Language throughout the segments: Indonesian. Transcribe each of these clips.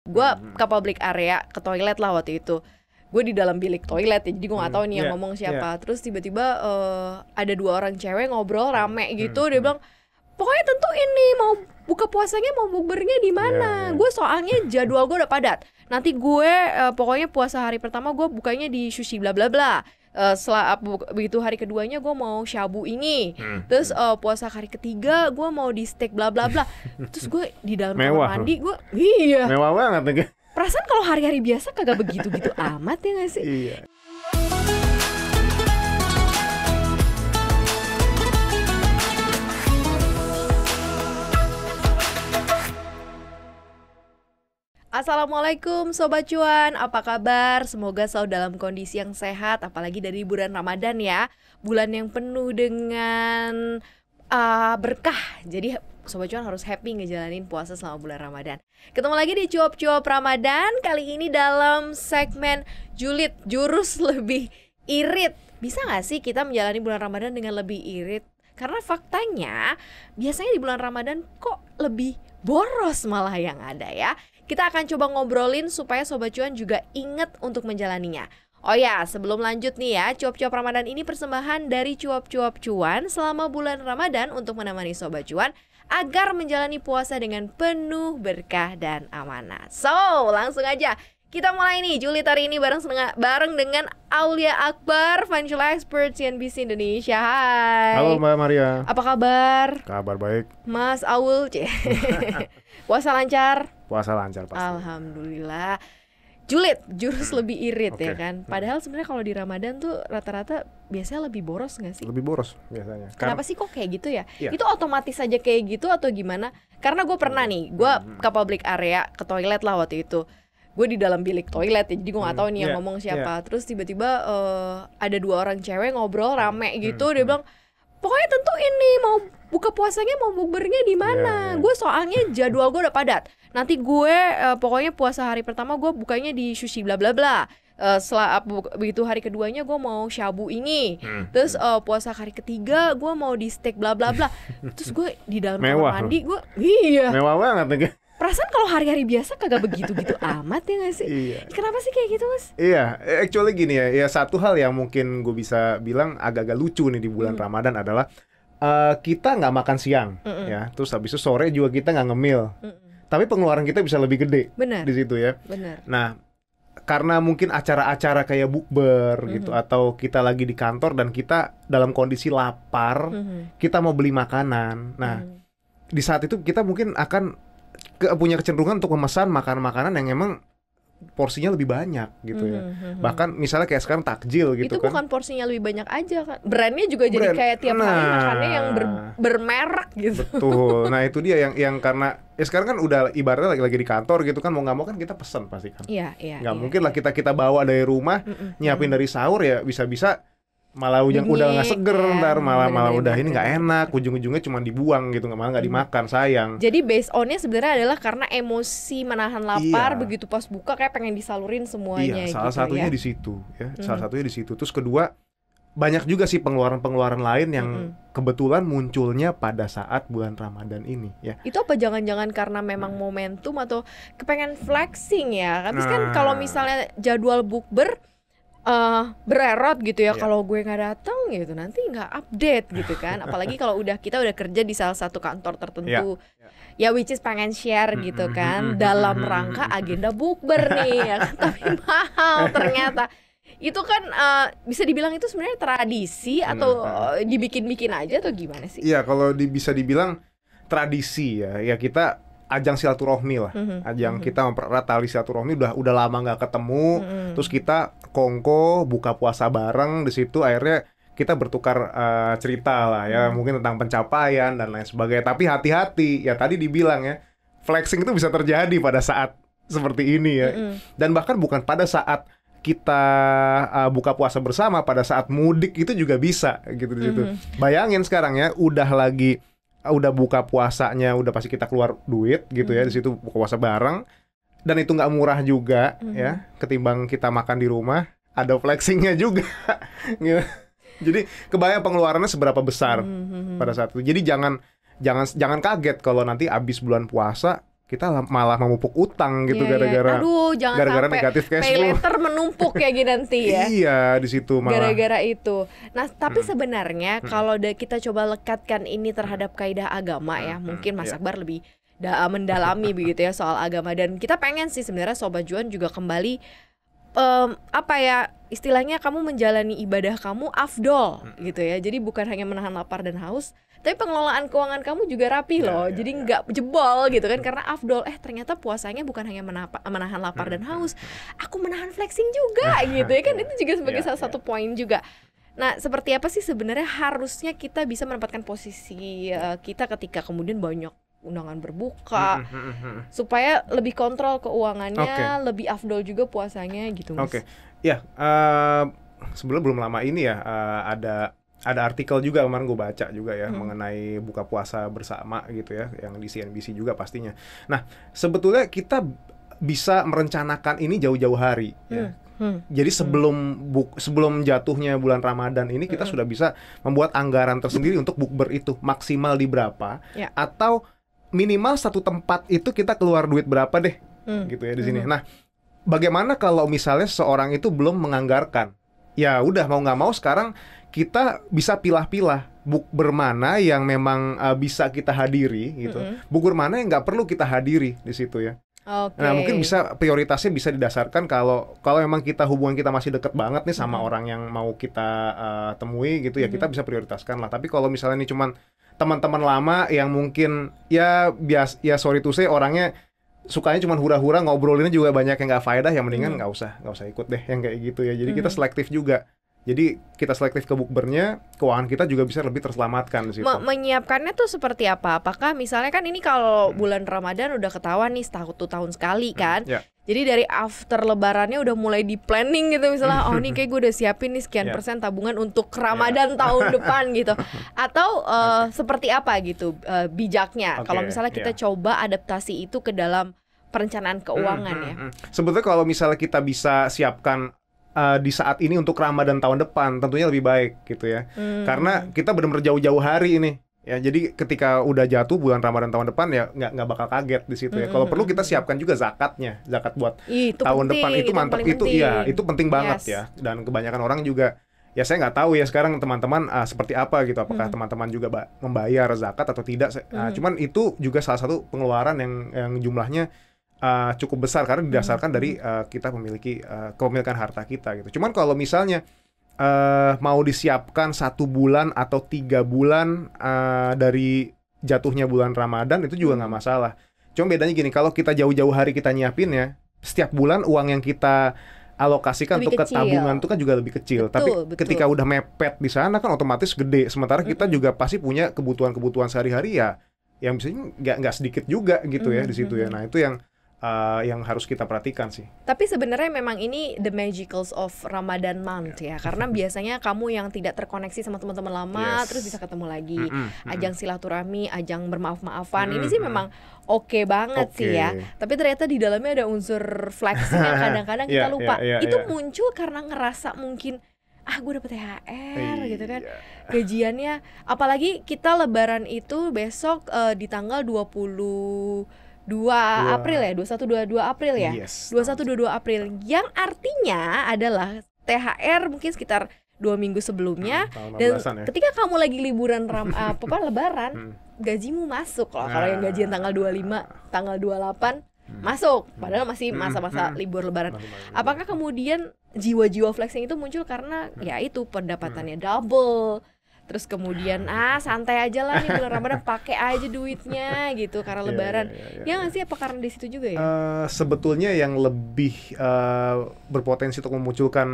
Gue ke public area, ke toilet lah waktu itu. Gue di dalam bilik toilet ya, jadi gue gak tahu nih yang ngomong siapa. Terus tiba-tiba ada 2 orang cewek ngobrol rame gitu. Dia bilang, pokoknya tentuin nih mau buka puasanya, mau bukbernya di mana. Gue soalnya jadwal gue udah padat. Nanti gue pokoknya puasa hari pertama gue bukanya di sushi bla bla bla. Setelah begitu hari keduanya gue mau shabu ini. Terus puasa hari ketiga gue mau di steak bla bla bla. Terus gue di dalam kamar mandi gue mewah banget nih. Perasaan kalau hari-hari biasa kagak begitu-gitu amat ya gak sih? Iya. Assalamualaikum Sobat Cuan, apa kabar? Semoga selalu dalam kondisi yang sehat, apalagi dari bulan Ramadan ya. Bulan yang penuh dengan berkah. Jadi Sobat Cuan harus happy ngejalanin puasa selama bulan Ramadan. Ketemu lagi di Cuap-Cuap Ramadan. Kali ini dalam segmen julid, jurus lebih irit. Bisa gak sih kita menjalani bulan Ramadan dengan lebih irit? Karena faktanya biasanya di bulan Ramadan kok lebih boros malah yang ada ya. Kita akan coba ngobrolin supaya Sobat Cuan juga inget untuk menjalaninya. Oh ya, sebelum lanjut nih ya, Cuap-Cuap Ramadan ini persembahan dari Cuap-Cuap Cuan selama bulan Ramadan untuk menemani Sobat Cuan agar menjalani puasa dengan penuh berkah dan amanah. So, langsung aja kita mulai nih julid hari ini bareng dengan Aulia Akbar, Financial Expert CNBC Indonesia. Hai. Halo Mbak Maria. Apa kabar? Kabar baik. Mas Aul, puasa lancar? Puasa lancar pasti. Alhamdulillah. Julid, jurus lebih irit ya kan. Padahal sebenarnya kalau di Ramadan tuh rata-rata biasanya lebih boros nggak sih? Lebih boros biasanya. Kenapa sih kok kayak gitu ya? Iya. Itu otomatis aja kayak gitu atau gimana? Karena gue pernah nih, gue ke public area, ke toilet lah waktu itu. Gue di dalam bilik toilet ya, jadi gue gak tahu nih yang ngomong siapa. Terus tiba-tiba ada 2 orang cewek ngobrol rame gitu. Dia bilang, pokoknya tentuin nih mau buka puasanya, mau bukbernya di mana. Gue soalnya jadwal gue udah padat. Nanti gue pokoknya puasa hari pertama gue bukanya di sushi bla bla bla. Setelah begitu hari keduanya gue mau shabu ini. Terus puasa hari ketiga gue mau di steak bla bla bla. Terus gue di dalam kamar mandi gue mewah banget nih. Perasaan kalau hari-hari biasa kagak begitu-gitu amat ya gak sih? Iya. Kenapa sih kayak gitu Mas? Iya, actually gini ya satu hal yang mungkin gue bisa bilang agak-agak lucu nih di bulan Ramadan adalah kita nggak makan siang, ya. Terus habis itu sore juga kita nggak ngemil. Tapi pengeluaran kita bisa lebih gede. Benar. Di situ ya. Benar. Nah, karena mungkin acara-acara kayak bukber gitu, atau kita lagi di kantor dan kita dalam kondisi lapar, kita mau beli makanan. Nah, di saat itu kita mungkin akan punya kecenderungan untuk memesan makanan-makanan yang emang porsinya lebih banyak gitu ya. Bahkan misalnya kayak sekarang takjil gitu itu kan. Bukan porsinya lebih banyak aja kan. Brandnya juga jadi kayak tiap hari makannya yang bermerek gitu. Betul. Nah, itu dia yang karena ya sekarang kan udah ibaratnya lagi di kantor gitu kan, mau nggak mau kan kita pesan pasti kan. Iya. Nggak mungkin lah kita bawa dari rumah, nyiapin dari sahur ya bisa-bisa malah udah nggak seger, ntar malah udah ini nggak enak, ujung-ujungnya cuma dibuang gitu, malah nggak dimakan, sayang. Jadi based on-nya sebenarnya adalah karena emosi menahan lapar, begitu pas buka kayak pengen disalurin semuanya. Iya, salah satunya di situ ya, salah satunya di situ. Terus kedua, banyak juga sih pengeluaran-pengeluaran lain yang kebetulan munculnya pada saat bulan Ramadan ini ya. Itu apa jangan-jangan karena memang momentum atau kepengen flexing ya? Habis kan kalau misalnya jadwal bukber bererot gitu ya, kalau gue nggak datang gitu nanti nggak update gitu kan. Apalagi kalau kita udah kerja di salah satu kantor tertentu, ya which is pengen share gitu kan dalam rangka agenda bukber nih ya kan. Tapi mahal ternyata. Itu kan bisa dibilang itu sebenarnya tradisi atau dibikin-bikin aja atau gimana sih? Iya, kalau bisa dibilang tradisi ya kita ajang silaturahmi lah, ajang kita mempererat tali silaturahmi. Udah lama nggak ketemu, terus kita kongko buka puasa bareng di situ, akhirnya kita bertukar cerita lah ya, mungkin tentang pencapaian dan lain sebagainya. Tapi hati-hati ya, tadi dibilang ya, flexing itu bisa terjadi pada saat seperti ini ya, dan bahkan bukan pada saat kita buka puasa bersama, pada saat mudik itu juga bisa gitu di situ. Bayangin sekarang ya, udah buka puasanya, udah pasti kita keluar duit gitu ya, di situ buka puasa bareng, dan itu nggak murah juga ya, ketimbang kita makan di rumah, ada flexingnya juga. Jadi kebayang pengeluarannya seberapa besar pada saat itu. Jadi jangan kaget kalau nanti abis bulan puasa kita malah memupuk utang gitu Iya, iya. gara-gara Aduh, jangan gara-gara sampai negatif cash pay flow. later menumpuk kayak gini nanti ya. Iya, di situ malah. Gara-gara itu. Nah, tapi sebenarnya kalau kita coba lekatkan ini terhadap kaidah agama ya, mungkin Mas Iya. Akbar lebih mendalami begitu ya soal agama, dan kita pengen sih sebenarnya Sobat Cuan juga kembali apa ya istilahnya, kamu menjalani ibadah kamu afdol gitu ya. Jadi bukan hanya menahan lapar dan haus, tapi pengelolaan keuangan kamu juga rapi loh. Jadi nggak jebol gitu kan, karena afdol. Ternyata puasanya bukan hanya menahan lapar dan haus, aku menahan flexing juga gitu ya kan. Itu juga sebagai salah satu poin juga. Nah, seperti apa sih sebenarnya harusnya kita bisa menempatkan posisi kita ketika kemudian banyak undangan berbuka, supaya lebih kontrol keuangannya, lebih afdol juga puasanya gitu, Mas. Ya, sebelum belum lama ini ya ada artikel juga kemarin gue baca juga ya mengenai buka puasa bersama gitu ya, yang di CNBC juga pastinya. Nah, sebetulnya kita bisa merencanakan ini jauh-jauh hari ya. Jadi sebelum jatuhnya bulan Ramadan ini kita sudah bisa membuat anggaran tersendiri untuk bukber itu, maksimal di berapa, atau minimal satu tempat itu kita keluar duit berapa deh, gitu ya di sini. Nah, bagaimana kalau misalnya seorang itu belum menganggarkan? Ya udah, mau nggak mau sekarang kita bisa pilah-pilah bukber mana yang memang bisa kita hadiri gitu, bukber mana yang nggak perlu kita hadiri di situ ya. Nah, mungkin bisa prioritasnya bisa didasarkan kalau memang hubungan kita masih deket banget nih sama orang yang mau kita temui gitu ya, kita bisa prioritaskan lah. Tapi kalau misalnya ini cuman teman-teman lama yang mungkin ya sorry to say orangnya sukanya cuma hura-hura, ngobrolinnya juga banyak yang nggak faedah, yang mendingan nggak usah ikut deh yang kayak gitu ya. Jadi kita selektif juga. Jadi kita selektif ke bukbernya, keuangan kita juga bisa lebih terselamatkan di situ. Menyiapkannya tuh seperti apa? Apakah misalnya kan ini kalau bulan Ramadan udah ketahuan nih satu tahun sekali kan? Jadi dari after lebarannya udah mulai di planning gitu misalnya, oh nih kayak gue udah siapin nih sekian persen tabungan untuk Ramadan tahun depan gitu. Atau seperti apa gitu bijaknya kalau misalnya kita coba adaptasi itu ke dalam perencanaan keuangan ya. Sebetulnya kalau misalnya kita bisa siapkan di saat ini untuk Ramadan tahun depan tentunya lebih baik gitu ya. Karena kita benar-benar jauh-jauh hari ini. Ya, jadi ketika udah jatuh bulan Ramadan tahun depan ya nggak bakal kaget di situ ya. Kalau perlu kita siapkan juga zakatnya, zakat buat tahun depan itu mantap, itu iya, itu penting banget ya. Dan kebanyakan orang juga ya, saya nggak tahu ya sekarang teman-teman seperti apa gitu, apakah teman-teman juga membayar zakat atau tidak. Cuman itu juga salah satu pengeluaran yang jumlahnya cukup besar karena didasarkan dari kita memiliki kepemilikan harta kita gitu. Cuman kalau misalnya mau disiapkan 1 bulan atau 3 bulan dari jatuhnya bulan Ramadan itu juga nggak masalah. Cuma bedanya gini, kalau kita jauh-jauh hari kita nyiapin ya, setiap bulan uang yang kita alokasikan untuk ke tabungan itu kan juga lebih kecil. Tapi ketika udah mepet di sana kan otomatis gede. Sementara kita juga pasti punya kebutuhan-kebutuhan sehari-hari ya, yang biasanya nggak sedikit juga gitu ya di situ ya. Nah itu yang harus kita perhatikan sih. Tapi sebenarnya memang ini the magicals of Ramadan month ya, karena biasanya kamu yang tidak terkoneksi sama teman-teman lama terus bisa ketemu lagi, ajang silaturahmi, ajang bermaaf-maafan, ini sih memang oke banget sih ya. Tapi ternyata di dalamnya ada unsur flexing yang kadang-kadang kita lupa. Itu muncul karena ngerasa mungkin gue dapet THR gitu kan, gajiannya, apalagi kita lebaran itu besok di tanggal 22 April ya, 21-22 April ya, 21-22 April, yang artinya adalah THR mungkin sekitar 2 minggu sebelumnya, dan ketika kamu lagi liburan lebaran, gajimu masuk loh. Kalau yang gajian tanggal 25, tanggal 28 masuk, padahal masih masa-masa libur lebaran. Apakah kemudian jiwa-jiwa flexing itu muncul karena ya itu pendapatannya double, terus kemudian santai aja lah nih bulan Ramadan, pakai aja duitnya gitu karena lebaran. Ya nggak sih, apa karena di situ juga ya? Sebetulnya yang lebih berpotensi untuk memunculkan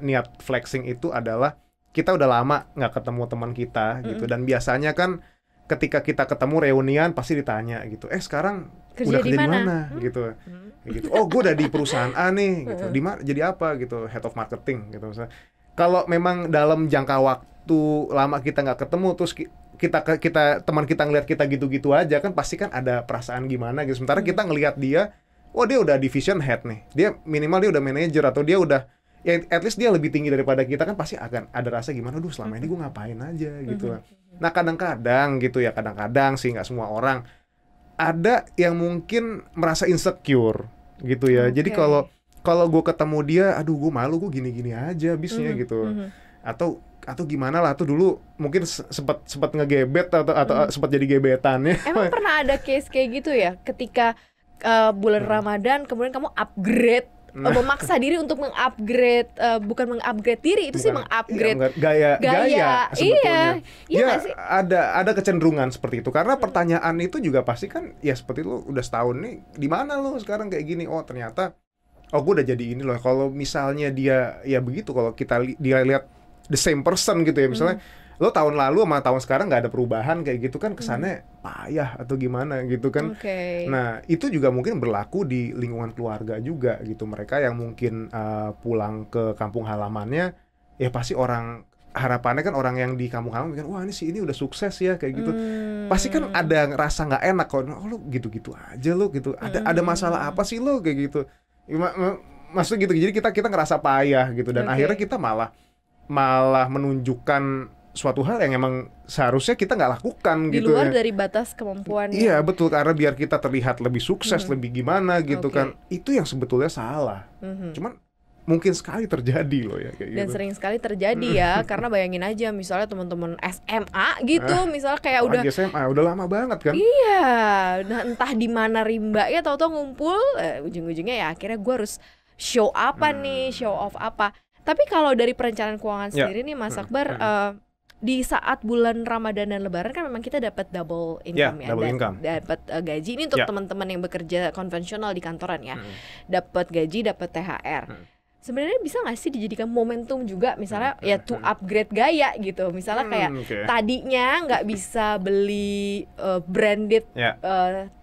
niat flexing itu adalah kita udah lama nggak ketemu teman kita gitu, dan biasanya kan ketika kita ketemu reunian pasti ditanya gitu, sekarang udah kerja di mana gitu. Gitu. Oh, gue udah di perusahaan A nih gitu. Di mana jadi apa gitu, head of marketing gitu misalnya. Kalau memang dalam jangka waktu lama kita nggak ketemu, terus kita teman kita ngelihat kita gitu-gitu aja, kan pasti kan ada perasaan gimana gitu. Sementara kita ngelihat dia, dia udah division head nih, dia minimal dia udah manager, atau dia udah ya at least dia lebih tinggi daripada kita, kan pasti akan ada rasa gimana, selama ini gue ngapain aja gitu. Nah kadang-kadang gitu ya, kadang-kadang sih, nggak semua orang, ada yang mungkin merasa insecure gitu ya. Jadi Oke. kalau gue ketemu dia, aduh gue malu, gue gini-gini aja habisnya gitu. Atau gimana lah tuh dulu mungkin sempat ngegebet atau sempat jadi gebetannya. Emang pernah ada case kayak gitu ya, ketika bulan Ramadan kemudian kamu upgrade, memaksa diri untuk mengupgrade, bukan mengupgrade diri, itu sih Bukan, mengupgrade iya, gaya sebetulnya. iya nggak sih? ada kecenderungan seperti itu karena pertanyaan itu juga pasti kan ya seperti lu udah setahun nih di mana lu sekarang kayak gini, oh ternyata gue udah jadi ini loh. Kalau misalnya dia ya begitu, kalau dia lihat the same person gitu ya, misalnya lo tahun lalu sama tahun sekarang nggak ada perubahan kayak gitu kan, kesannya payah atau gimana gitu kan. Nah itu juga mungkin berlaku di lingkungan keluarga juga gitu. Mereka yang mungkin pulang ke kampung halamannya, ya pasti harapannya kan orang yang di kampung halaman mikir, wah ini udah sukses ya kayak gitu. Pasti kan ada rasa nggak enak kalau lo gitu-gitu aja lo gitu. Ada masalah apa sih lo kayak gitu. Maksudnya gitu. Jadi kita ngerasa payah gitu, dan akhirnya kita malah menunjukkan suatu hal yang emang seharusnya kita nggak lakukan di gitu luar ya. dari batas kemampuan. Iya betul, karena biar kita terlihat lebih sukses, lebih gimana gitu kan. Itu yang sebetulnya salah. Cuman mungkin sekali terjadi loh ya kayak Dan gitu. sering sekali terjadi ya, karena bayangin aja misalnya teman-teman SMA gitu, misalnya kayak udah SMA udah lama banget kan. iya, nah entah di mana rimba ya, tahu-tahu ngumpul, ujung-ujungnya ya akhirnya gue harus show apa nih, show off apa. Tapi kalau dari perencanaan keuangan sendiri nih Mas Akbar, di saat bulan Ramadan dan Lebaran kan memang kita dapat double income double income. Dapat gaji. Ini untuk teman-teman yang bekerja konvensional di kantoran ya, dapat gaji, dapat THR. Sebenarnya bisa nggak sih dijadikan momentum juga, misalnya ya to upgrade gaya gitu, misalnya kayak tadinya nggak bisa beli branded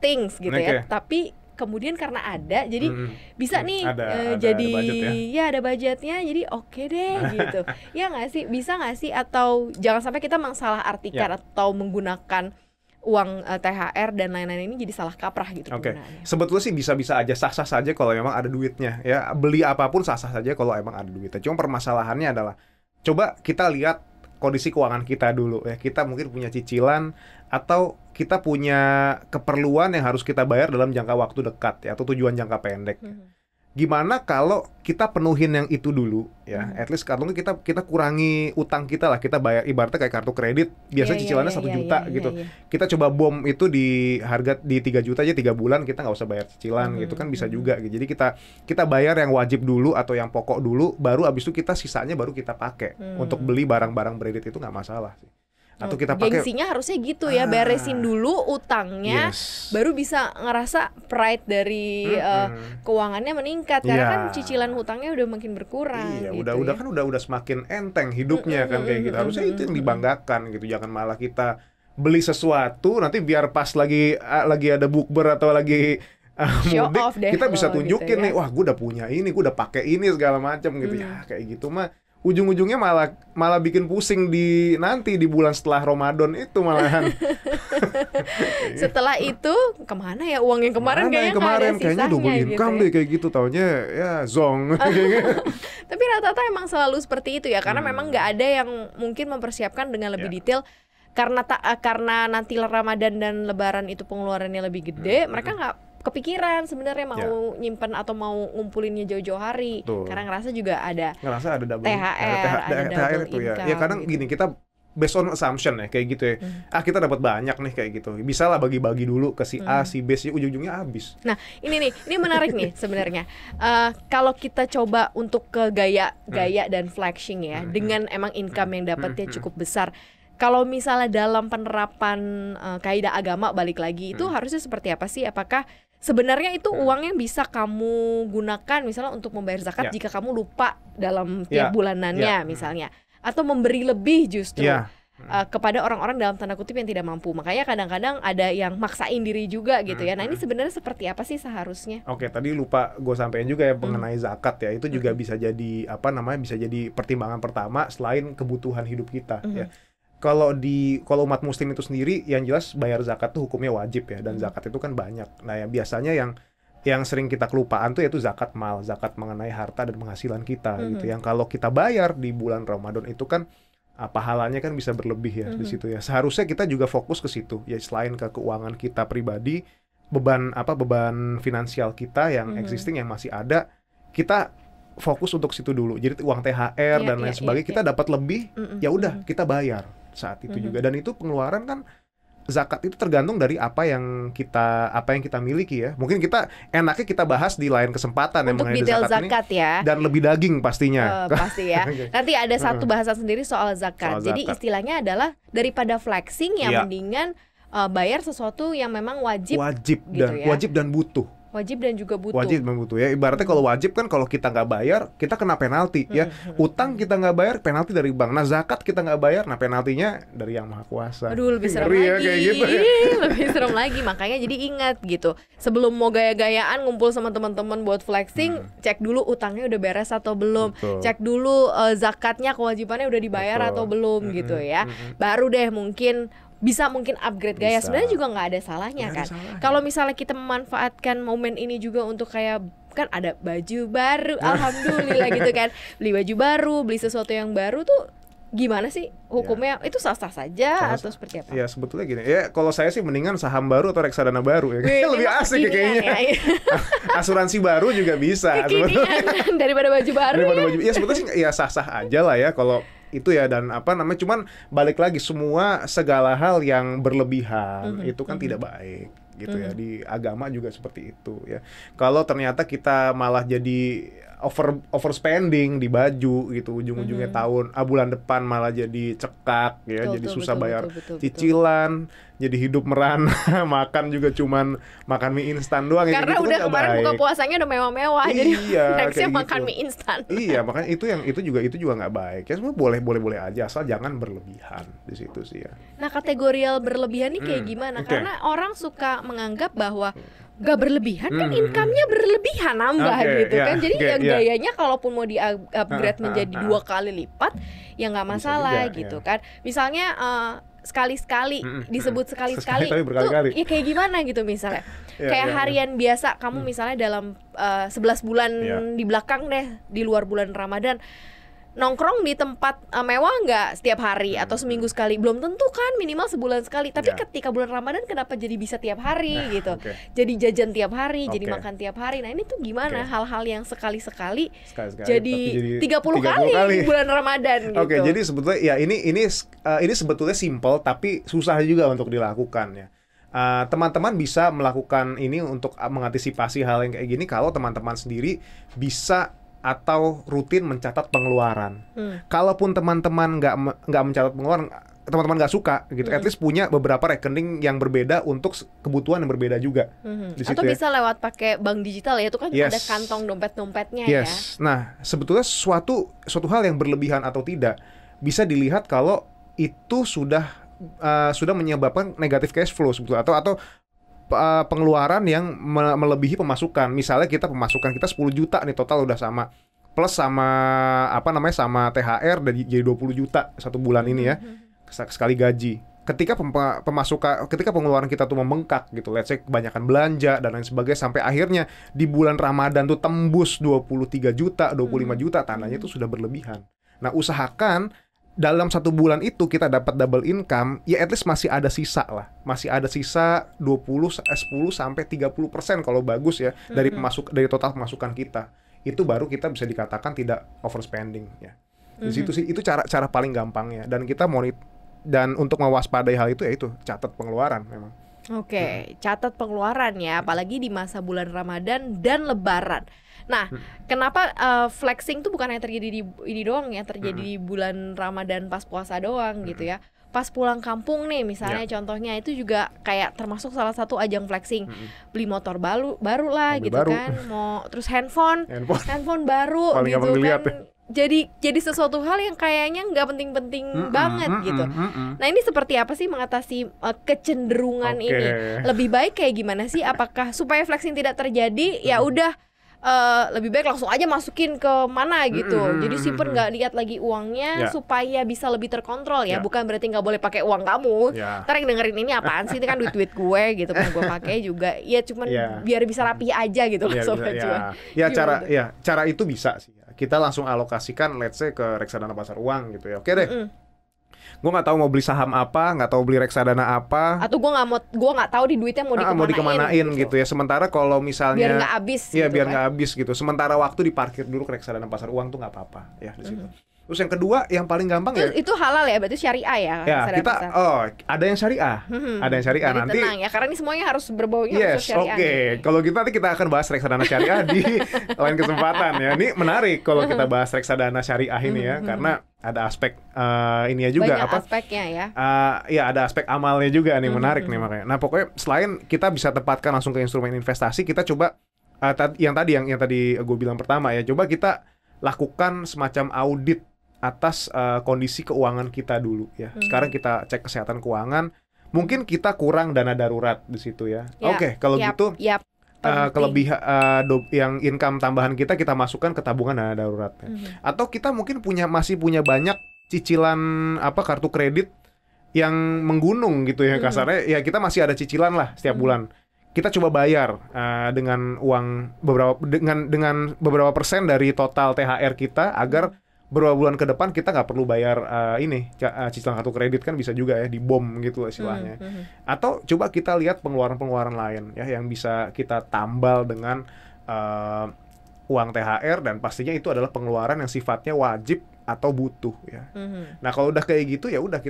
things gitu ya, tapi kemudian karena ada, jadi bisa nih jadi ada budget ya ada budgetnya, jadi oke deh gitu. Ya nggak sih, bisa nggak sih, atau jangan sampai kita salah artikan atau menggunakan uang THR dan lain-lain ini jadi salah kaprah gitu penggunaannya. Sebetulnya sih bisa-bisa aja, sah-sah saja kalau memang ada duitnya ya. Beli apapun sah-sah saja kalau emang ada duitnya. Cuma permasalahannya adalah coba kita lihat kondisi keuangan kita dulu ya. Kita mungkin punya cicilan atau kita punya keperluan yang harus kita bayar dalam jangka waktu dekat ya, atau tujuan jangka pendek. Gimana kalau kita penuhin yang itu dulu ya, at least kalau kita kurangi utang kita lah, kita bayar ibaratnya kayak kartu kredit, biasanya cicilannya 1 juta gitu. Kita coba bom itu di harga di 3 juta aja 3 bulan, kita nggak usah bayar cicilan gitu kan, bisa juga gitu. Jadi kita bayar yang wajib dulu atau yang pokok dulu, baru abis itu kita sisanya baru kita pakai untuk beli barang-barang branded, itu nggak masalah sih. Atau kita pakai, gengsinya harusnya gitu ya, beresin dulu utangnya, baru bisa ngerasa pride dari keuangannya meningkat, karena kan cicilan hutangnya udah makin berkurang. Iya, gitu udah kan udah semakin enteng hidupnya kan kayak gitu. Harusnya itu yang dibanggakan gitu, jangan malah kita beli sesuatu nanti biar pas lagi ada bukber atau lagi mudik, kita bisa tunjukin nih, wah gue udah punya ini, gue udah pakai ini segala macam gitu ya, kayak gitu mah. Ujung-ujungnya malah bikin pusing nanti di bulan setelah Ramadan itu malahan. Setelah itu kemana ya uang yang kemarin, kayaknya double income deh kayak gitu, taunya ya zong. Tapi rata-rata emang selalu seperti itu ya, karena memang nggak ada yang mungkin mempersiapkan dengan lebih detail, karena nanti Ramadan dan Lebaran itu pengeluarannya lebih gede, mereka nggak kepikiran sebenarnya mau nyimpen atau mau ngumpulinnya jauh-jauh hari. Karena ngerasa ada double THR itu ya. Ya kadang gini, kita based on assumption ya kayak gitu ya. Kita dapat banyak nih kayak gitu. Bisa lah bagi-bagi dulu ke si A, si B, si ujung-ujungnya habis. Nah, ini menarik nih sebenarnya. Kalau kita coba untuk ke gaya dan flexing ya, dengan emang income yang dapatnya cukup besar. Kalau misalnya dalam penerapan kaidah agama balik lagi, itu harusnya seperti apa sih? Apakah sebenarnya itu uang yang bisa kamu gunakan misalnya untuk membayar zakat jika kamu lupa dalam tiap bulanannya misalnya, atau memberi lebih justru kepada orang-orang dalam tanda kutip yang tidak mampu. Makanya kadang-kadang ada yang maksain diri juga gitu ya. Nah, ini sebenarnya seperti apa sih seharusnya? Oke, tadi lupa gue sampein juga ya mengenai zakat ya. Itu juga bisa jadi bisa jadi pertimbangan pertama selain kebutuhan hidup kita ya. Kalau umat muslim itu sendiri, yang jelas bayar zakat tuh hukumnya wajib ya, dan zakat itu kan banyak. Nah, yang biasanya yang sering kita kelupaan tuh yaitu zakat mal, zakat mengenai harta dan penghasilan kita gitu. Yang kalau kita bayar di bulan Ramadan itu kan pahalanya kan bisa berlebih ya di situ ya. Seharusnya kita juga fokus ke situ ya, selain ke keuangan kita pribadi, beban finansial kita yang existing yang masih ada, kita fokus untuk situ dulu. Jadi uang THR dan lain sebagainya kita dapat lebih, ya udah kita bayar saat itu juga. Dan itu pengeluaran kan, zakat itu tergantung dari apa yang kita miliki ya. Mungkin kita enaknya kita bahas di lain kesempatan untuk yang detail zakat ya. Dan lebih daging pastinya. Pasti ya. Nanti ada satu bahasan sendiri soal zakat. Jadi istilahnya adalah daripada flexing ya mendingan bayar sesuatu yang memang wajib gitu ya. Wajib dan butuh. Wajib dan juga butuh. Wajib dan butuh ya. Ibaratnya kalau wajib kan kalau kita nggak bayar kita kena penalti ya. Utang kita nggak bayar penalti dari bank. Nah zakat kita nggak bayar, nah penaltinya dari Yang Maha Kuasa. Aduh lebih serem Ngeri lagi. Ya, kayak gitu, ya. Lebih serem lagi. Makanya jadi ingat gitu. Sebelum mau gaya-gayaan ngumpul sama teman-teman buat flexing, cek dulu utangnya udah beres atau belum. Betul. Cek dulu zakatnya, kewajibannya udah dibayar atau belum gitu ya. Baru deh mungkin upgrade gaya. Sebenarnya juga nggak ada salahnya kan. Kalau misalnya kita memanfaatkan momen ini juga untuk kayak kan ada baju baru, alhamdulillah gitu kan, beli baju baru, beli sesuatu yang baru tuh gimana sih hukumnya? Itu sah-sah saja atau seperti apa? Ya sebetulnya gini ya, kalau saya sih mendingan saham baru atau reksadana baru ya. Lebih asik ya kayaknya. Asuransi baru juga bisa daripada baju baru. Ya sebetulnya sih ya sah-sah aja lah ya kalau itu ya. Dan cuman balik lagi, semua segala hal yang berlebihan itu kan tidak baik gitu ya. Di agama juga seperti itu ya. Kalau ternyata kita malah jadi overspending di baju gitu, ujung-ujungnya bulan depan malah jadi cekak ya, jadi susah bayar cicilan, jadi hidup merana, makan juga cuman makan mie instan doang. Karena gitu udah kan kemarin buka puasanya udah mewah-mewah, jadi nextnya makan gitu. mie instan. Iya, makanya itu juga nggak baik. Ya semua boleh aja, asal jangan berlebihan di situ sih ya. Nah, kategorial berlebihan ini kayak gimana? Karena orang suka menganggap bahwa gak berlebihan kan income-nya berlebihan nambah gitu kan. Jadi yang gayanya kalaupun mau di-upgrade menjadi 2 kali lipat ya nggak masalah juga, gitu kan. Misalnya sekali-sekali disebut sekali-sekali tuh ya kayak gimana gitu misalnya. Kayak harian biasa kamu misalnya dalam 11 bulan di belakang deh, di luar bulan Ramadan, nongkrong di tempat mewah nggak setiap hari atau seminggu sekali? Belum tentu kan, minimal sebulan sekali. Tapi ketika bulan Ramadan kenapa jadi bisa tiap hari gitu? Jadi jajan tiap hari, jadi makan tiap hari. Nah ini tuh gimana hal-hal yang sekali-sekali jadi 30 kali bulan Ramadan gitu. Jadi sebetulnya ya ini sebetulnya simple tapi susah juga untuk dilakukan ya. Teman-teman bisa melakukan ini untuk mengantisipasi hal yang kayak gini kalau teman-teman sendiri bisa atau rutin mencatat pengeluaran. Kalaupun teman-teman nggak mencatat pengeluaran, teman-teman nggak suka gitu, at least punya beberapa rekening yang berbeda untuk kebutuhan yang berbeda juga. Atau bisa lewat pakai bank digital ya, itu kan ada kantong dompet-dompetnya ya. Nah, sebetulnya suatu hal yang berlebihan atau tidak bisa dilihat kalau itu sudah menyebabkan negatif cash flow sebetulnya, atau pengeluaran yang melebihi pemasukan. Misalnya pemasukan kita 10 juta nih total udah sama, plus sama sama THR jadi 20 juta satu bulan ini ya, sekali gaji. Ketika ketika pengeluaran kita tuh membengkak gitu, let's say kebanyakan belanja dan lain sebagainya, sampai akhirnya di bulan Ramadan tuh tembus 23 juta, 25 juta, tandanya itu sudah berlebihan. Nah, usahakan dalam satu bulan itu kita dapat double income, ya at least masih ada sisa lah. Masih ada sisa 10 sampai 30% kalau bagus ya dari total pemasukan kita. Itu baru kita bisa dikatakan tidak overspending ya. Di situ sih itu cara paling gampangnya, dan kita dan untuk mewaspadai hal itu ya itu catat pengeluaran memang. Catat pengeluaran ya, apalagi di masa bulan Ramadan dan Lebaran. Nah, kenapa flexing tuh bukan yang terjadi di ini doang ya, terjadi di bulan Ramadan pas puasa doang gitu ya. Pas pulang kampung nih misalnya contohnya, itu juga kayak termasuk salah satu ajang flexing. Beli motor baru lah mobil gitu baru. Kan, terus handphone baru paling gitu kan. Jadi sesuatu hal yang kayaknya nggak penting-penting banget gitu. Nah ini seperti apa sih mengatasi kecenderungan ini? Lebih baik kayak gimana sih? Apakah supaya flexing tidak terjadi ya udah lebih baik langsung aja masukin ke mana gitu. Jadi simpen nggak lihat lagi uangnya supaya bisa lebih terkontrol ya. Bukan berarti nggak boleh pakai uang kamu. Ntar yang dengerin ini apaan sih? Itu kan duit gue gitu kan gue pakai juga. Ya cuman biar bisa rapi aja gitu lah sobat cuan. Cara itu bisa sih. Kita langsung alokasikan let's say ke reksadana pasar uang gitu ya. Oke deh. gue nggak tahu mau beli saham apa, nggak tahu beli reksadana apa, atau gue nggak tahu di duitnya mau dikemanain gitu ya. Sementara kalau misalnya biar nggak habis, ya gitu biar kan. nggak habis gitu. Sementara waktu diparkir dulu ke reksadana pasar uang tuh nggak apa-apa ya di situ. Terus yang kedua yang paling gampang itu halal ya, berarti syariah ya. Ya kita ada yang syariah, ada yang syariah. Jadi nanti tenang ya, karena ini semuanya harus berbaunya yes, syariah. Oke. Kalau gitu nanti kita akan bahas reksadana syariah di lain kesempatan ya. Ini menarik kalau kita bahas reksadana syariah ini ya, karena ada aspek ininya juga. Banyak aspeknya ya. Ya ada aspek amalnya juga nih, menarik nih makanya. Nah pokoknya selain kita bisa tempatkan langsung ke instrumen investasi, kita coba yang tadi gue bilang pertama ya, coba kita lakukan semacam audit atas kondisi keuangan kita dulu ya. Sekarang kita cek kesehatan keuangan. Mungkin kita kurang dana darurat di situ ya. Oke, kalau gitu kelebihan yang income tambahan kita masukkan ke tabungan dana darurat ya. Atau kita mungkin masih punya banyak cicilan kartu kredit yang menggunung gitu ya kasarnya. Ya kita masih ada cicilan lah setiap bulan. Kita coba bayar dengan uang dengan beberapa persen dari total THR kita, agar beberapa bulan ke depan kita nggak perlu bayar cicilan kartu kredit, kan bisa juga ya dibom gitu istilahnya. Atau coba kita lihat pengeluaran lain ya yang bisa kita tambal dengan uang THR, dan pastinya itu adalah pengeluaran yang sifatnya wajib atau butuh ya. Nah kalau udah kayak gitu ya udah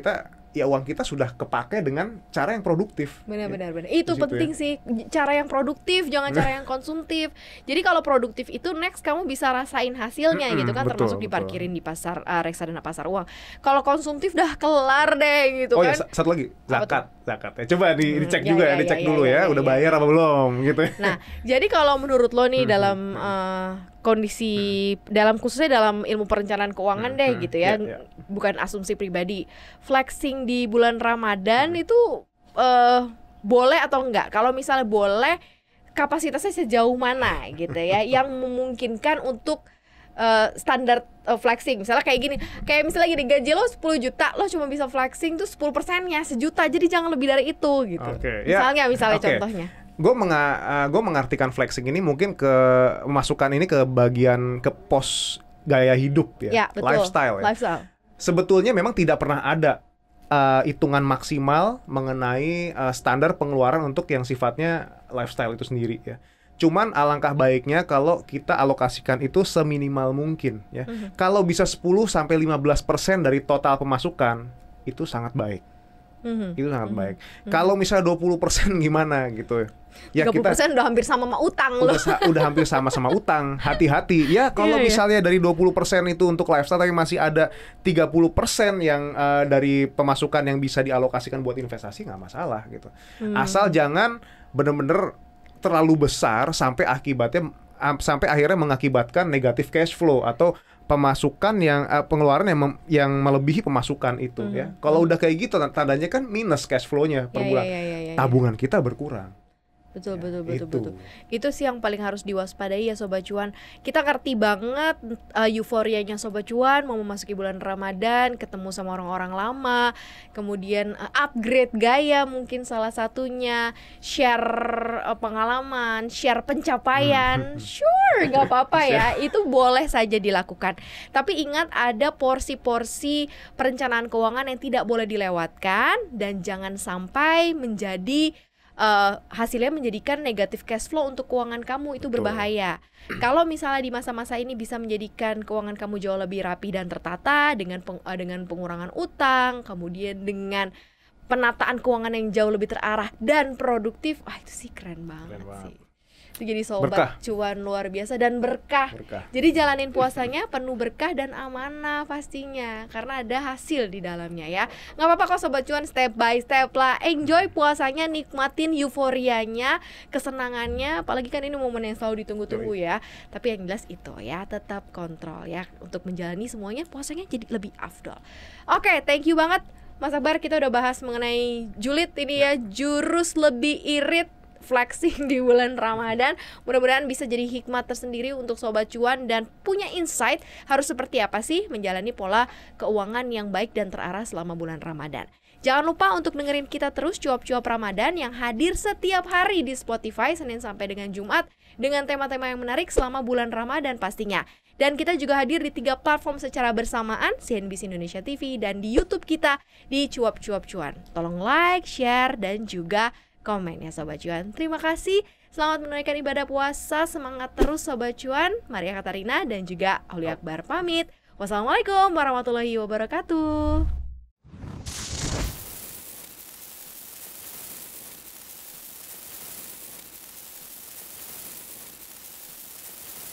uang kita sudah kepake dengan cara yang produktif. Benar. Itu penting sih, cara yang produktif, jangan cara yang konsumtif. Jadi kalau produktif itu next kamu bisa rasain hasilnya gitu kan, termasuk diparkirin di pasar reksadana pasar uang. Kalau konsumtif dah kelar deh gitu kan. Oh ya, satu lagi, zakat ya. Coba dicek juga ya, dicek dulu ya, udah bayar apa belum gitu. Nah, jadi kalau menurut lo nih dalam kondisi khususnya dalam ilmu perencanaan keuangan deh gitu ya, bukan asumsi pribadi, flexing di bulan Ramadan itu boleh atau enggak? Kalau misalnya boleh, kapasitasnya sejauh mana gitu ya yang memungkinkan untuk standar flexing. Misalnya kayak misalnya gini, gaji lo 10 juta, lo cuma bisa flexing tuh 10%-nya sejuta, jadi jangan lebih dari itu gitu. Misalnya contohnya. Gue mengartikan flexing ini mungkin masukkan ini ke bagian ke pos gaya hidup ya, lifestyle. Sebetulnya memang tidak pernah ada hitungan maksimal mengenai standar pengeluaran untuk yang sifatnya lifestyle itu sendiri ya. Cuman alangkah baiknya kalau kita alokasikan itu seminimal mungkin ya. Kalau bisa 10-15% dari total pemasukan itu sangat baik. Itu sangat baik. Kalau misalnya 20% gimana gitu ya. 30% udah hampir sama utang loh. Udah hampir sama utang. Hati-hati. Ya kalau misalnya dari 20% itu untuk lifestyle, tapi masih ada 30% yang dari pemasukan yang bisa dialokasikan buat investasi, nggak masalah gitu. Asal jangan bener-bener terlalu besar sampai akhirnya mengakibatkan negatif cash flow atau pemasukan pengeluaran yang melebihi pemasukan itu ya. Kalau udah kayak gitu tandanya kan minus cash flow-nya per bulan. Tabungan kita berkurang. Betul. Itu sih yang paling harus diwaspadai ya Sobat Cuan. Kita ngerti banget euforianya Sobat Cuan mau memasuki bulan Ramadan, ketemu sama orang-orang lama, kemudian upgrade gaya mungkin salah satunya, share pengalaman, share pencapaian. Sure, nggak apa-apa ya. Itu boleh saja dilakukan. Tapi ingat, ada porsi-porsi perencanaan keuangan yang tidak boleh dilewatkan, dan jangan sampai menjadi hasilnya menjadikan negatif cash flow untuk keuangan kamu. Itu berbahaya. Kalau misalnya di masa-masa ini bisa menjadikan keuangan kamu jauh lebih rapi dan tertata dengan pengurangan utang, kemudian dengan penataan keuangan yang jauh lebih terarah dan produktif, itu sih keren banget sih. Itu jadi Sobat Cuan luar biasa dan berkah. Jadi jalanin puasanya penuh berkah dan amanah pastinya, karena ada hasil di dalamnya ya. Nggak apa-apa kok Sobat Cuan, step by step lah. Enjoy puasanya, nikmatin euforianya, kesenangannya. Apalagi kan ini momen yang selalu ditunggu-tunggu ya. Tapi yang jelas itu ya, tetap kontrol ya untuk menjalani semuanya, puasanya jadi lebih afdol. Oke, thank you banget Mas Akbar. Kita udah bahas mengenai julid ini ya, jurus lebih irit flexing di bulan Ramadan. Mudah-mudahan bisa jadi hikmat tersendiri untuk Sobat Cuan dan punya insight harus seperti apa sih menjalani pola keuangan yang baik dan terarah selama bulan Ramadan. Jangan lupa untuk dengerin kita terus Cuap-Cuap Ramadan yang hadir setiap hari di Spotify Senin sampai dengan Jumat dengan tema-tema yang menarik selama bulan Ramadan pastinya. Dan kita juga hadir di 3 platform secara bersamaan, CNBC Indonesia TV dan di YouTube kita di Cuap-Cuap Cuan. Tolong like, share, dan juga komen ya Sobat Cuan. Terima kasih. Selamat menunaikan ibadah puasa. Semangat terus Sobat Cuan. Maria Katarina dan juga Aulia Akbar pamit. Wassalamualaikum warahmatullahi wabarakatuh.